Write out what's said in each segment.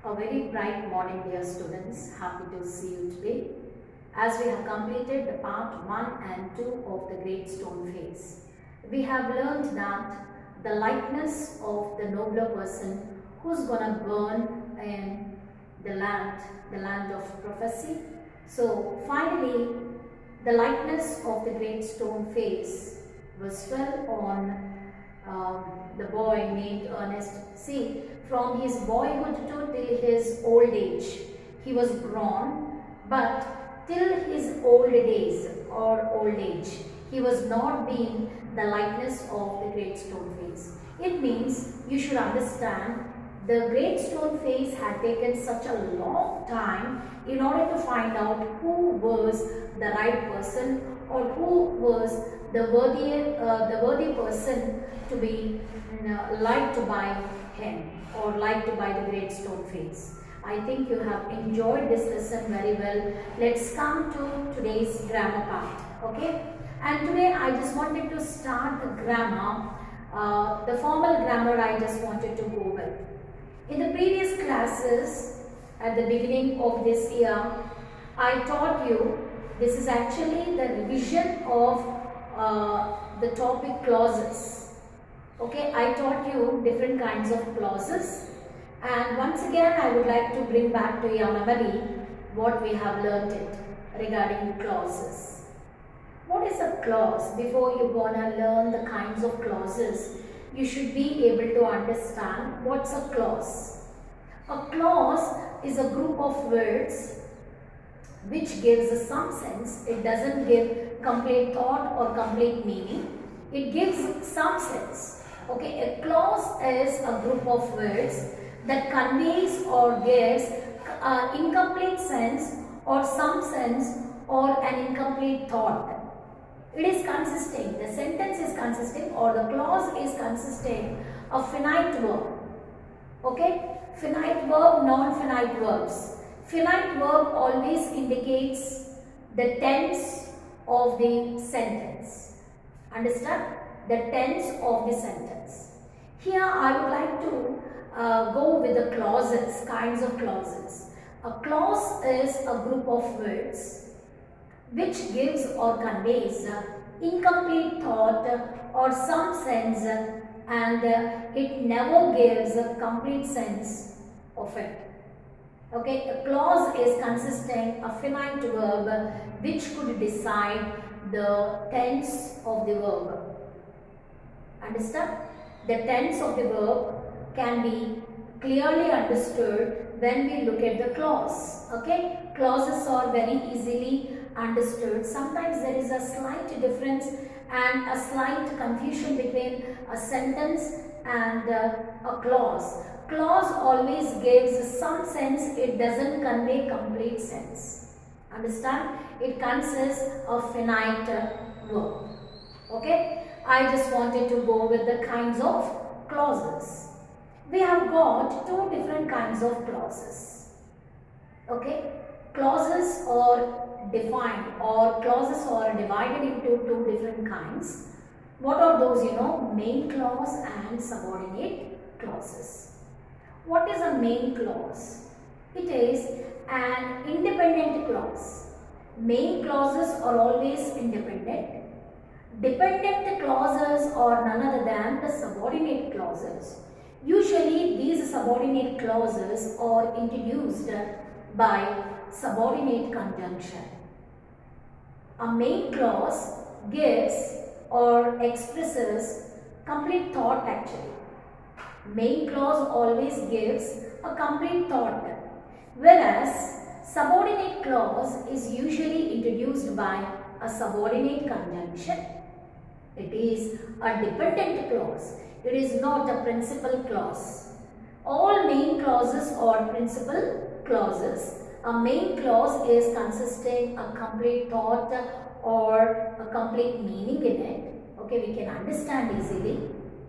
A very bright morning, dear students. Happy to see you today. As we have completed the part 1 and 2 of the Great Stone Face, we have learned that the likeness of the nobler person who's gonna burn in the land of prophecy. So finally, the likeness of the Great Stone Face was fell on the boy named Ernest. See, from his boyhood to till his old age, he was grown, but till his old days or old age, he was not being the likeness of the Great Stone Face. It means you should understand the Great Stone Face had taken such a long time in order to find out who was the right person or who was the worthy person to be liked by him or liked by the Great Stone Face. I think you have enjoyed this lesson very well. Let's come to today's grammar part. Okay, and today I just wanted to start the grammar, the formal grammar I just wanted to go with. In the previous classes at the beginning of this year, I taught you, this is actually the revision of the topic clauses. Okay, I taught you different kinds of clauses, and once again I would like to bring back to your memory what we have learnt it regarding clauses. What is a clause? Before you gonna learn the kinds of clauses, you should be able to understand what's a clause. A clause is a group of words which gives some sense. It doesn't give complete thought or complete meaning. It gives some sense. Okay, a clause is a group of words that conveys or gives incomplete sense or some sense or an incomplete thought. It is consisting, the sentence is consisting or the clause is consisting of finite verb. Okay, finite verb, non-finite verbs. Finite verb always indicates the tense of the sentence. Understand? The tense of the sentence. Here I would like to go with the clauses, kinds of clauses. A clause is a group of words which gives or conveys incomplete thought or some sense, and it never gives a complete sense of it. Okay, a clause is consisting of finite verb which could decide the tense of the verb. Understand? The tense of the verb can be clearly understood when we look at the clause. Okay, clauses are very easily understood. Sometimes there is a slight difference and a slight confusion between a sentence and a clause. Clause always gives some sense, it doesn't convey complete sense. Understand? It consists of finite verb. Okay, I just wanted to go with the kinds of clauses. We have got two different kinds of clauses. Okay, clauses are defined or clauses are divided into two different kinds. What are those? You know, main clause and subordinate clauses. What is a main clause? It is an independent clause. Main clauses are always independent. Dependent clauses are none other than the subordinate clauses. Usually these subordinate clauses are introduced by subordinate conjunction. A main clause gives or expresses complete thought actually. Main clause always gives a complete thought, whereas subordinate clause is usually introduced by a subordinate conjunction. It is a dependent clause. It is not a principal clause. All main clauses are principal clauses. A main clause is consisting a complete thought or a complete meaning in it. Okay, we can understand easily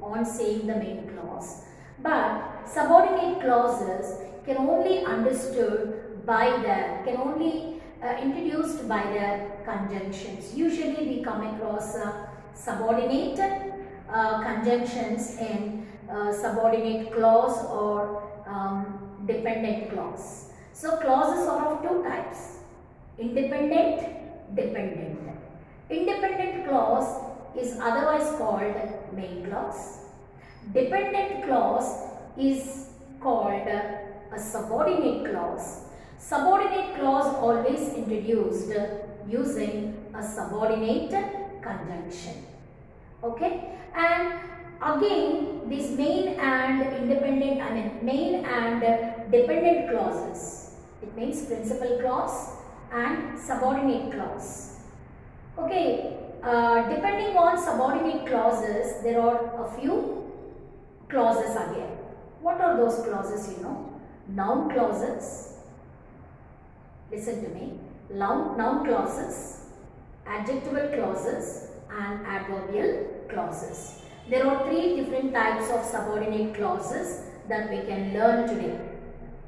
on saying the main clause. But subordinate clauses can only understood by their, can only introduced by their conjunctions. Usually we come across subordinate conjunctions in subordinate clause or dependent clause. So clauses are of two types, independent, dependent. Independent clause is otherwise called main clause. Dependent clause is called a subordinate clause. Subordinate clause always introduced using a subordinate conjunction. Okay, and again these main and dependent clauses, it means principal clause and subordinate clause. Okay, depending on subordinate clauses, there are a few clauses again. What are those clauses, you know? Noun clauses, listen to me, noun clauses, adjectival clauses and adverbial clauses. There are three different types of subordinate clauses that we can learn today.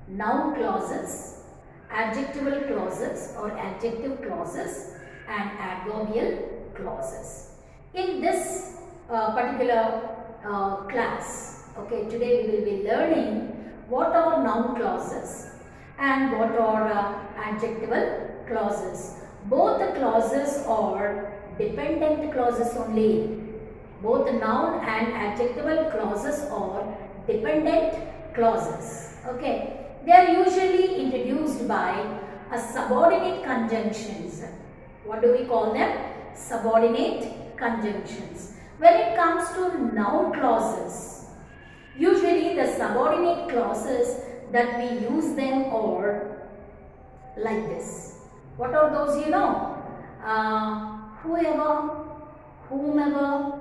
Noun clauses, adjectival clauses or adjective clauses and adverbial clauses. In this particular class, okay, today we will be learning what are noun clauses and what are adjectival clauses. Both the clauses are dependent clauses only. Both the noun and adjectival clauses are dependent clauses. Okay, they are usually introduced by a subordinate conjunctions. What do we call them? Subordinate conjunctions. When it comes to noun clauses, usually the subordinate clauses that we use them are like this. What are those, you know? Whoever, whomever,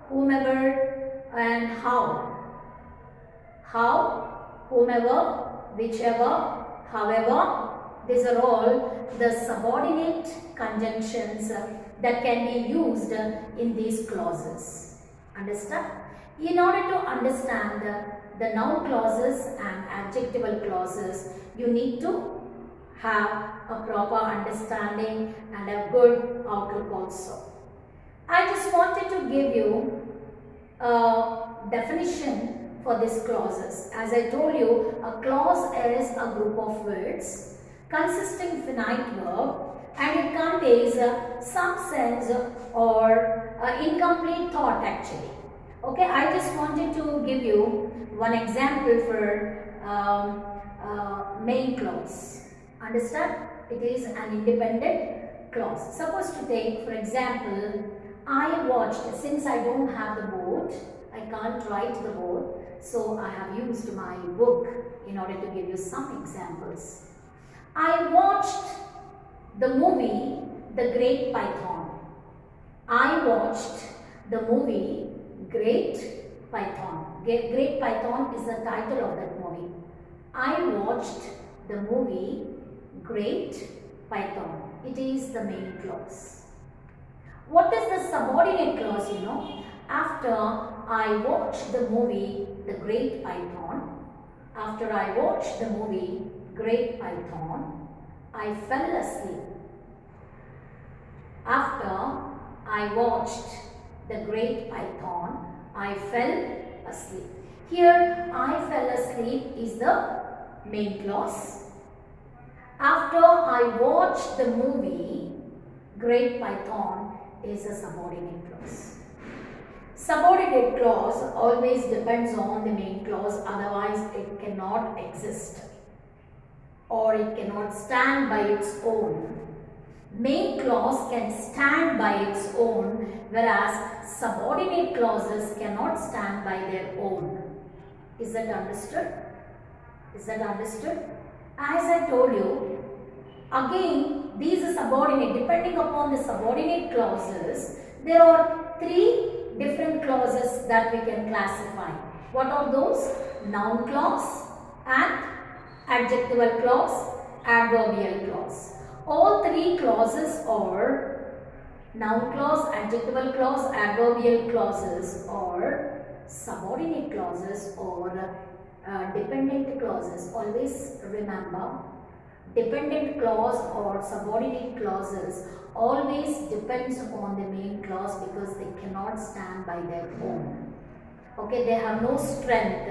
whomever and how. How, whomever, whichever, however. These are all the subordinate conjunctions that can be used in these clauses. Understand? In order to understand the noun clauses and adjectival clauses, you need to have a proper understanding and a good outlook also. I just wanted to give you a definition for these clauses. As I told you, a clause is a group of words consisting finite verb and it contains some sense or incomplete thought actually. Okay, I just wanted to give you one example for main clause. Understand? It is an independent clause. Suppose to take, for example, I watched. Since I don't have the board, I can't write the board, so I have used my book in order to give you some examples. I watched the movie The Great Python. I watched the movie Great Python. Great Python is the title of that movie. I watched the movie Great Python. It is the main clause. What is the subordinate clause, you know? After I watched the movie The Great Python, after I watched the movie Great Python, I fell asleep. After I watched the Great Python, I fell asleep. Here, I fell asleep is the main clause. After I watched the movie Great Python is a subordinate clause. Subordinate clause always depends on the main clause, otherwise it cannot exist or it cannot stand by its own. Main clause can stand by its own, whereas subordinate clauses cannot stand by their own. Is that understood? Is that understood? As I told you, again these are subordinate. Depending upon the subordinate clauses, there are three different clauses that we can classify. What are those? Noun clause and adjectival clause, adverbial clause. All three clauses are noun clause, adjectival clause, adverbial clauses or subordinate clauses or dependent clauses. Always remember, dependent clause or subordinate clauses always depends on the main clause because they cannot stand by their own. Okay, they have no strength,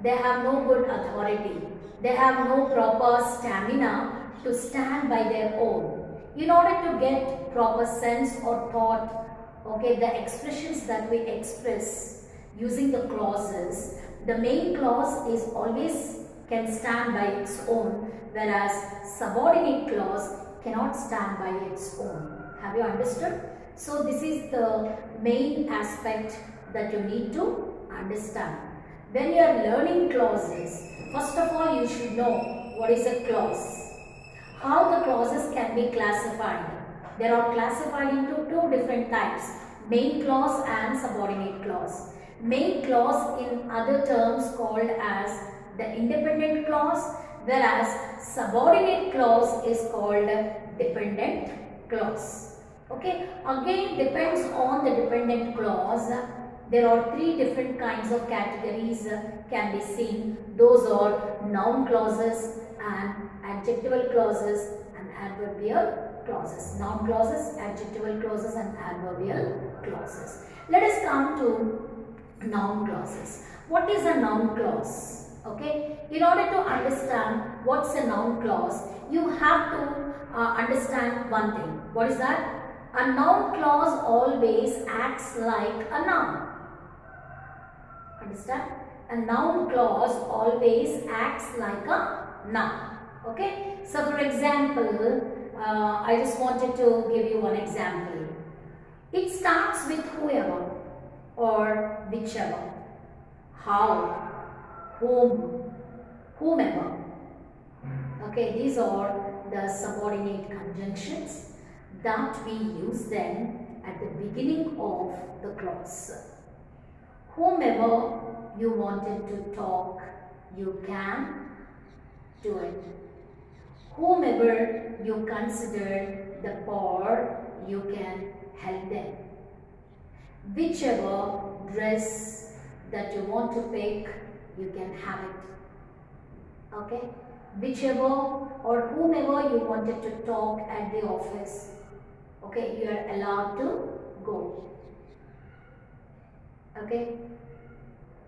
they have no good authority, they have no proper stamina to stand by their own. In order to get proper sense or thought, okay, the expressions that we express using the clauses, the main clause is always can stand by its own, whereas subordinate clause cannot stand by its own. Have you understood? So this is the main aspect that you need to understand. When you are learning clauses, first of all you should know what is a clause. How the clauses can be classified. They are classified into two different types, main clause and subordinate clause. Main clause in other terms called as the independent clause, whereas subordinate clause is called dependent clause. Okay, again depends on the dependent clause. There are three different kinds of categories can be seen. Those are noun clauses and adjectival clauses and adverbial clauses. Noun clauses, adjectival clauses and adverbial clauses. Let us come to noun clauses. What is a noun clause? Okay, in order to understand what's a noun clause, you have to understand one thing. What is that? A noun clause always acts like a noun. Understand? A noun clause always acts like a noun. Okay? So for example, I just wanted to give you one example. It starts with whoever or whichever, how, whom, whomever. Okay, these are the subordinate conjunctions that we use then at the beginning of the clause. Whomever you wanted to talk, you can do it. Whomever you consider the poor, you can help them. Whichever dress that you want to pick, you can have it. Okay? Whichever or whomever you wanted to talk at the office, okay, you are allowed to go. Okay?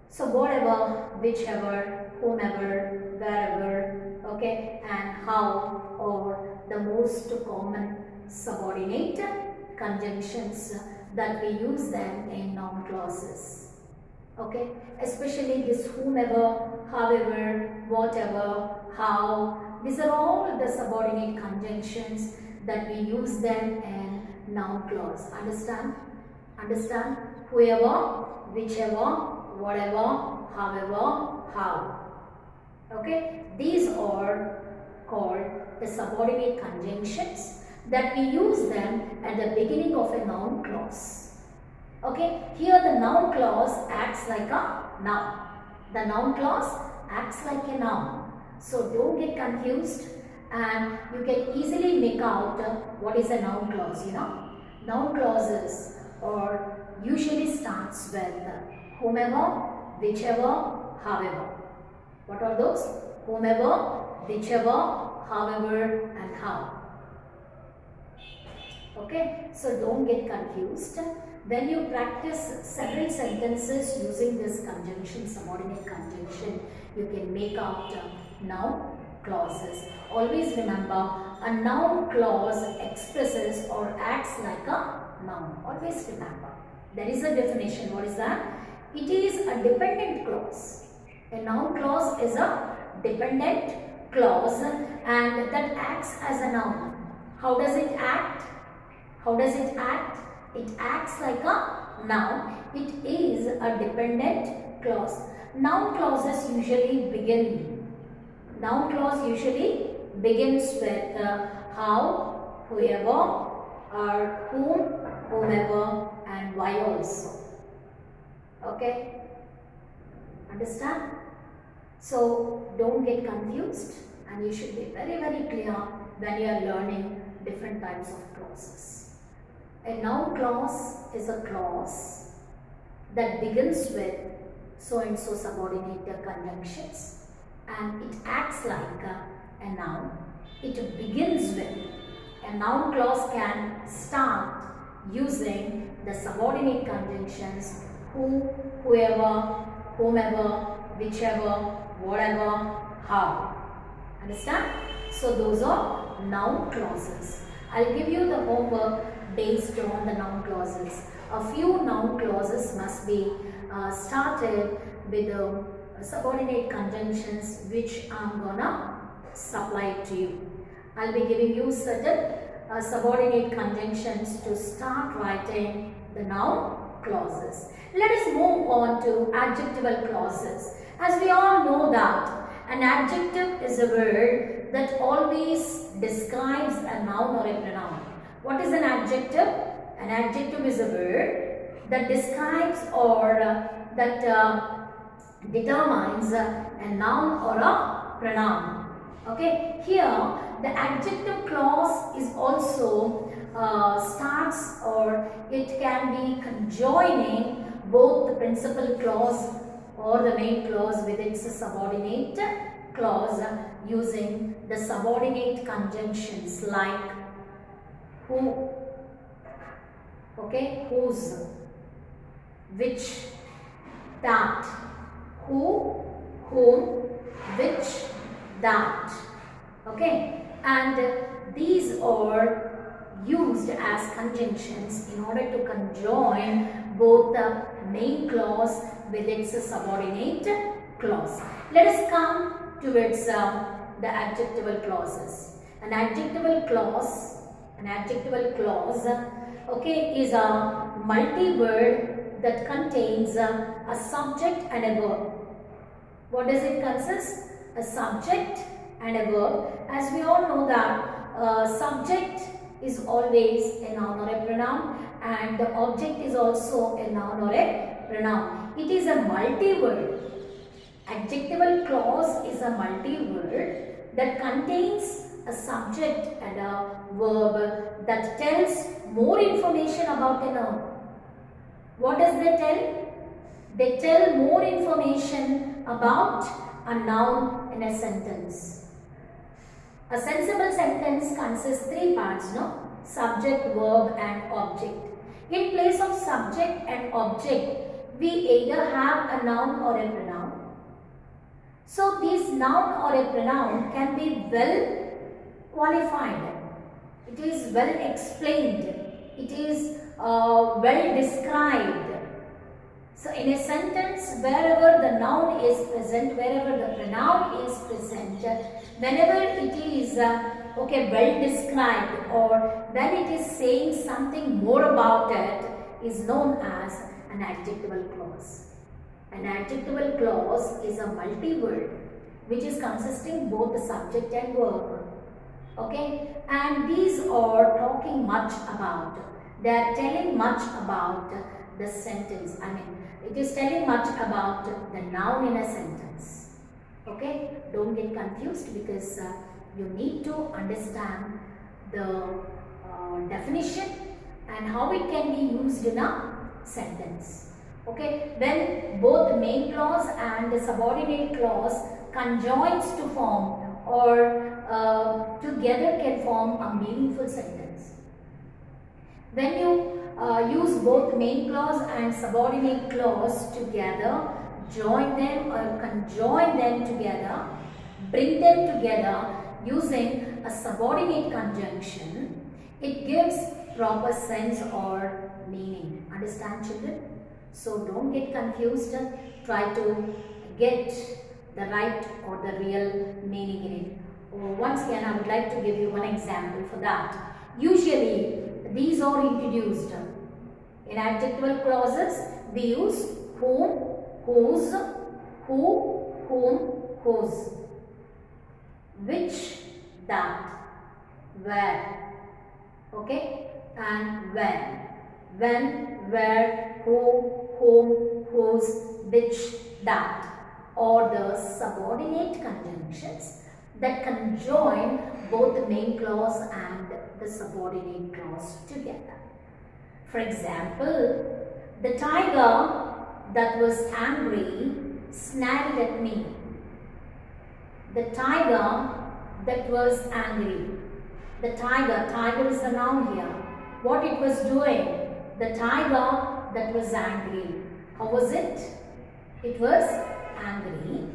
So whatever, whichever, whomever, wherever, okay, and how, or the most common subordinate conjunctions that we use them in noun clauses. Okay, especially this whomever, however, whatever, how, these are all the subordinate conjunctions that we use them in noun clause. Understand? Understand? Whoever, whichever, whatever, however, how. Okay, these are called the subordinate conjunctions that we use them at the beginning of a noun clause. Okay, here the noun clause acts like a noun. The noun clause acts like a noun. So don't get confused, and you can easily make out what is a noun clause, you know. Noun clauses or usually starts with whomever, whichever, however. What are those? Whomever, whichever, however and how. Okay, so don't get confused. When you practice several sentences using this conjunction, subordinate conjunction, you can make out noun clauses. Always remember, a noun clause expresses or acts like a noun. Always remember. There is a definition. What is that? It is a dependent clause. A noun clause is a dependent clause and that acts as a noun. How does it act? How does it act? It acts like a noun. It is a dependent clause. Noun clauses usually begin. Noun clause usually begins with how, whoever, or whom, whomever, and why also. Okay? Understand? So don't get confused, and you should be very, very clear when you are learning different types of clauses. A noun clause is a clause that begins with so and so subordinate conjunctions and it acts like a noun. It begins with. A noun clause can start using the subordinate conjunctions who, whoever, whomever, whichever, whatever, how. Understand? So those are noun clauses. I'll give you the homework based on the noun clauses. A few noun clauses must be started with the subordinate conjunctions which I'm gonna supply to you. I'll be giving you certain subordinate conjunctions to start writing the noun clauses. Let us move on to adjectival clauses. As we all know that an adjective is a word that always describes a noun or a pronoun. What is an adjective? An adjective is a word that describes or that determines a noun or a pronoun. Okay, here the adjective clause is also starts or it can be conjoining both the principal clause or the main clause with its subordinate clause using the subordinate conjunctions like who, okay, whose, which, that, who, whom, which, that, okay, and these are used as conjunctions in order to conjoin both the main clause with its subordinate clause. Let us come towards the adjectival clauses. An adjectival clause, okay, is a multi-word that contains a subject and a verb. What does it consist? A subject and a verb. As we all know that subject is always a noun or a pronoun and the object is also a noun or a pronoun. It is a multi-word. Adjectival clause is a multi-word that contains a subject and a verb that tells more information about a noun. What does they tell? They tell more information about a noun in a sentence. A sensible sentence consists three parts, no? Subject, verb and object. In place of subject and object, we either have a noun or a pronoun. So this noun or a pronoun can be well qualified. It is well explained. It is well described. So in a sentence, wherever the noun is present, wherever the pronoun is present, whenever it is okay, well described or when it is saying something more about it is known as an adjectival clause. An adjectival clause is a multi-word which is consisting both the subject and verb. Okay, and these are talking much about, they are telling much about the sentence. I mean, it is telling much about the noun in a sentence. Okay, don't get confused because you need to understand the definition and how it can be used in a sentence. Okay, when both the main clause and the subordinate clause conjoins to form or together can form a meaningful sentence. When you use both main clause and subordinate clause together, join them or conjoin them together, bring them together using a subordinate conjunction, it gives proper sense or meaning. Understand, children? So don't get confused. Try to get the right or the real meaning in it. Once again, I would like to give you one example for that. Usually, these are introduced. In adjectival clauses, we use whom, whose, who, whom, whose, which, that, where, okay, and when, where, who, whom, whose, which, that, or the subordinate conjunctions that conjoin both the main clause and the subordinate clause together. For example, the tiger that was angry snapped at me. The tiger that was angry. The tiger is a noun here. What it was doing? The tiger that was angry. How was it? It was angry.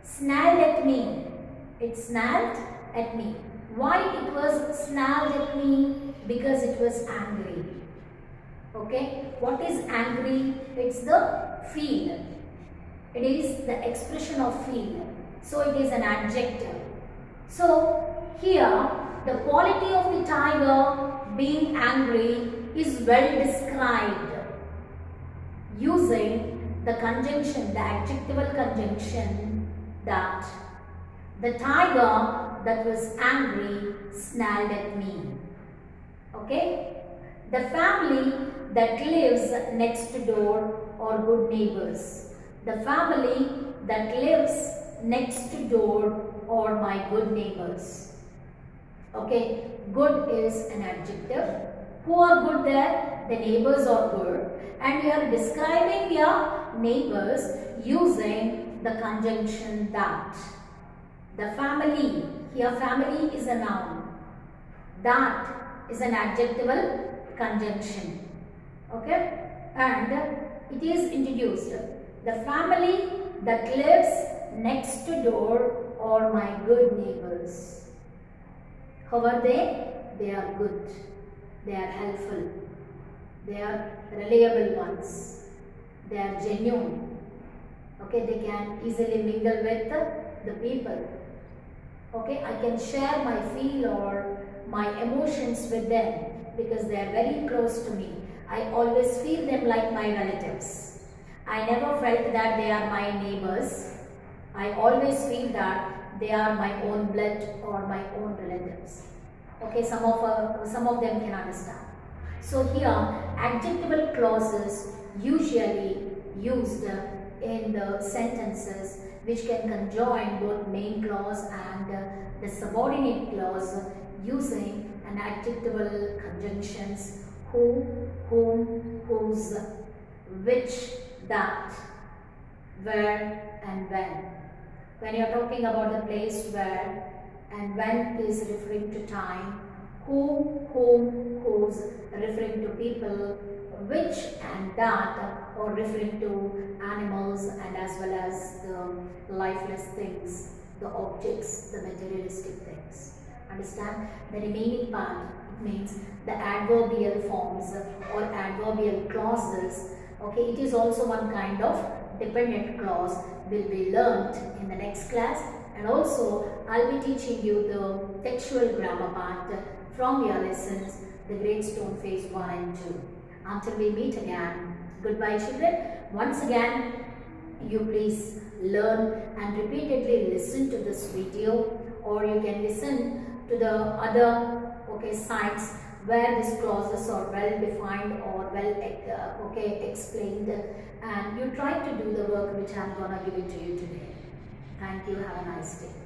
Snarled at me. It snarled at me. Why it was snarled at me? Because it was angry. Okay. What is angry? It's the feel. It is the expression of feel. So it is an adjective. So here the quality of the tiger being angry is well described using the conjunction, the adjectival conjunction that the tiger that was angry snarled at me. Okay? The family that lives next door are good neighbors. The family that lives next door are my good neighbors. Okay? Good is an adjective. Who are good there? The neighbors are good. And we are describing your neighbors using the conjunction that. The family. Here family is a noun. That is an adjectival conjunction. Okay? And it is introduced. The family that lives next door are my good neighbors. How are they? They are good. They are helpful. They are reliable ones. They are genuine. Okay, they can easily mingle with the people. Okay, I can share my feel or my emotions with them because they are very close to me. I always feel them like my relatives. I never felt that they are my neighbors. I always feel that they are my own blood or my own relatives. Okay, some of them can understand. So here, adjectival clauses usually used in the sentences which can conjoin both main clause and the subordinate clause using an adjectival conjunctions who, whom, whose, which, that, where and when. When you are talking about the place where and when is referring to time, who, whom, whose referring to people, which and that are referring to animals and as well as the lifeless things, the objects, the materialistic things. Understand? The remaining part, it means the adverbial forms or adverbial clauses. Okay, it is also one kind of dependent clause, will be learnt in the next class, and also I'll be teaching you the textual grammar part from your lessons, the Gradestone Phase 1 and 2. Until we meet again, goodbye children. Once again, you please learn and repeatedly listen to this video, or you can listen to the other sites where these clauses are well defined or well explained, and you try to do the work which I am going to give it to you today. Thank you. Have a nice day.